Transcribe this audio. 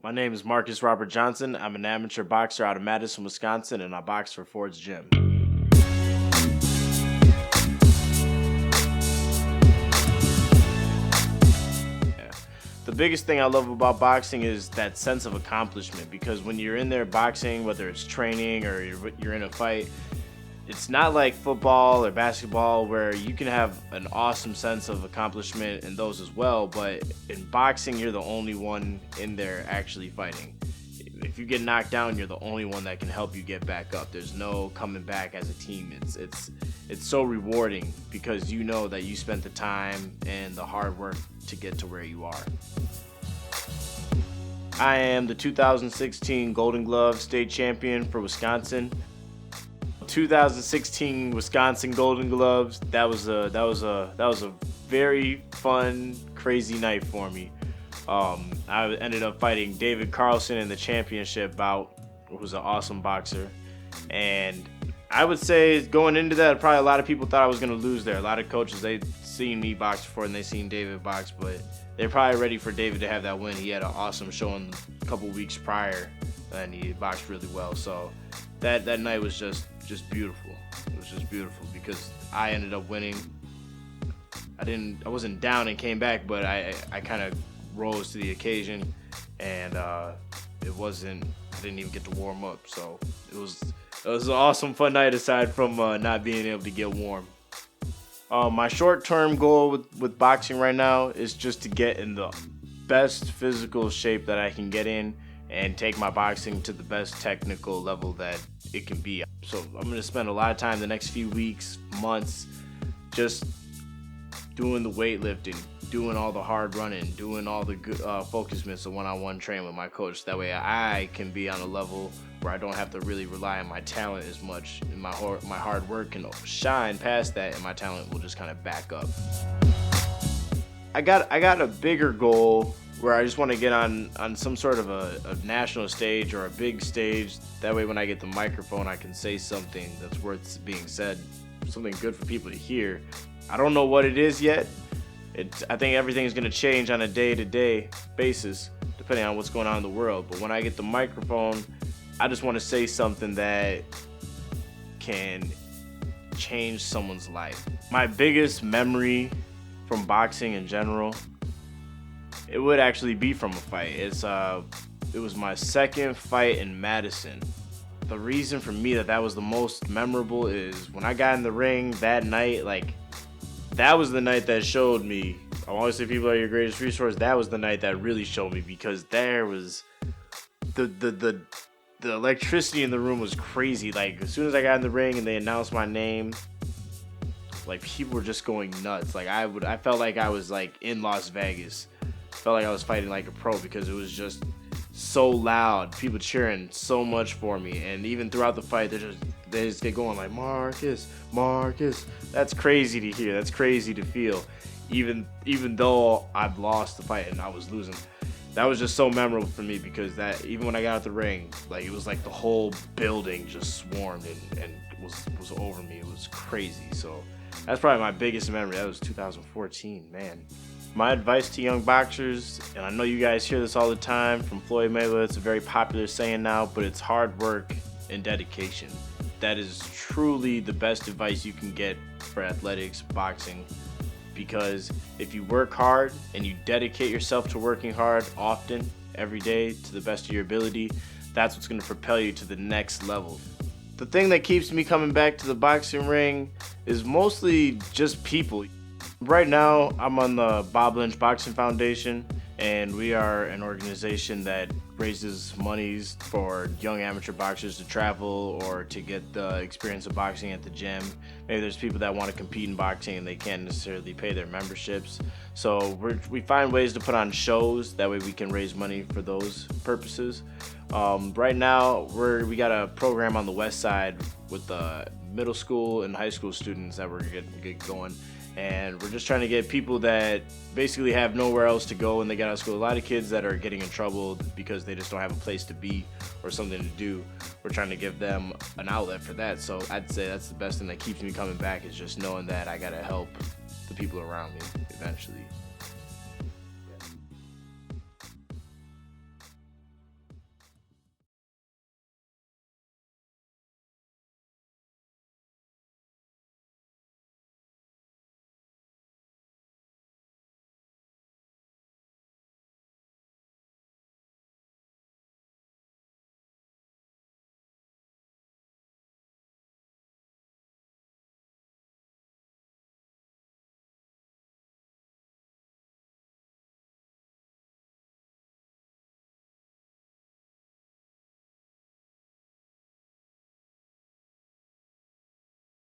My name is Marcus Robert Johnson. I'm an amateur boxer out of Madison, Wisconsin, and I box for Ford's Gym. The biggest thing I love about boxing is that sense of accomplishment, because when you're in there boxing, whether it's training or you're in a fight, it's not like football or basketball where you can have an awesome sense of accomplishment in those as well, but in boxing, you're the only one in there actually fighting. If you get knocked down, you're the only one that can help you get back up. There's no coming back as a team. It's so rewarding because you know that you spent the time and the hard work to get to where you are. I am the 2016 Golden Glove state champion for Wisconsin. 2016 Wisconsin Golden Gloves. That was a very fun, crazy night for me. I ended up fighting David Carlson in the championship bout, who's an awesome boxer. And I would say going into that, probably a lot of people thought I was going to lose there. A lot of coaches, they'd seen me box before and they seen David box, but they're probably ready for David to have that win. He had an awesome showing a couple weeks prior, and he boxed really well. So that night was just beautiful. It was just beautiful because I ended up winning. I wasn't down and came back, but I kind of rose to the occasion, and I didn't even get to warm up. So it was an awesome, fun night aside from not being able to get warm. My short-term goal with boxing right now is just to get in the best physical shape that I can get in and take my boxing to the best technical level that it can be. So I'm going to spend a lot of time the next few weeks, months, just doing the weightlifting, doing all the hard running, doing all the good focus mitts, the one-on-one training with my coach. That way I can be on a level where I don't have to really rely on my talent as much, and my hard work can shine past that, and my talent will just kind of back up. I got a bigger goal where I just want to get on some sort of a national stage or a big stage. That way when I get the microphone, I can say something that's worth being said, something good for people to hear. I don't know what it is yet. I think everything's going to change on a day-to-day basis, depending on what's going on in the world. But when I get the microphone, I just want to say something that can change someone's life. My biggest memory from boxing in general, it would actually be from a fight. It was my second fight in Madison. The reason for me that was the most memorable is when I got in the ring that night, that was the night that showed me. I always say people are your greatest resource. That was the night that really showed me, because there was the electricity in the room was crazy. As soon as I got in the ring and they announced my name, people were just going nuts. I felt like I was in Las Vegas. Felt like I was fighting like a pro because it was just so loud. People cheering so much for me, and even throughout the fight, they just get going Marcus. That's crazy to hear. That's crazy to feel. Even though I've lost the fight and I was losing, that was just so memorable for me, because that even when I got out the ring, it was like the whole building just swarmed and was over me. It was crazy. So that's probably my biggest memory. That was 2014, man. My advice to young boxers, and I know you guys hear this all the time from Floyd Mayweather, it's a very popular saying now, but it's hard work and dedication. That is truly the best advice you can get for athletics, boxing, because if you work hard and you dedicate yourself to working hard often, every day, to the best of your ability, that's what's going to propel you to the next level. The thing that keeps me coming back to the boxing ring is mostly just people. Right now, I'm on the Bob Lynch Boxing Foundation, and we are an organization that raises monies for young amateur boxers to travel or to get the experience of boxing at the gym. Maybe there's people that want to compete in boxing and they can't necessarily pay their memberships. So we find ways to put on shows, that way we can raise money for those purposes. Right now, we got a program on the west side with the middle school and high school students that we're getting going. And we're just trying to get people that basically have nowhere else to go when they get out of school. A lot of kids that are getting in trouble because they just don't have a place to be or something to do. We're trying to give them an outlet for that. So I'd say that's the best thing that keeps me coming back, is just knowing that I got to help the people around me eventually.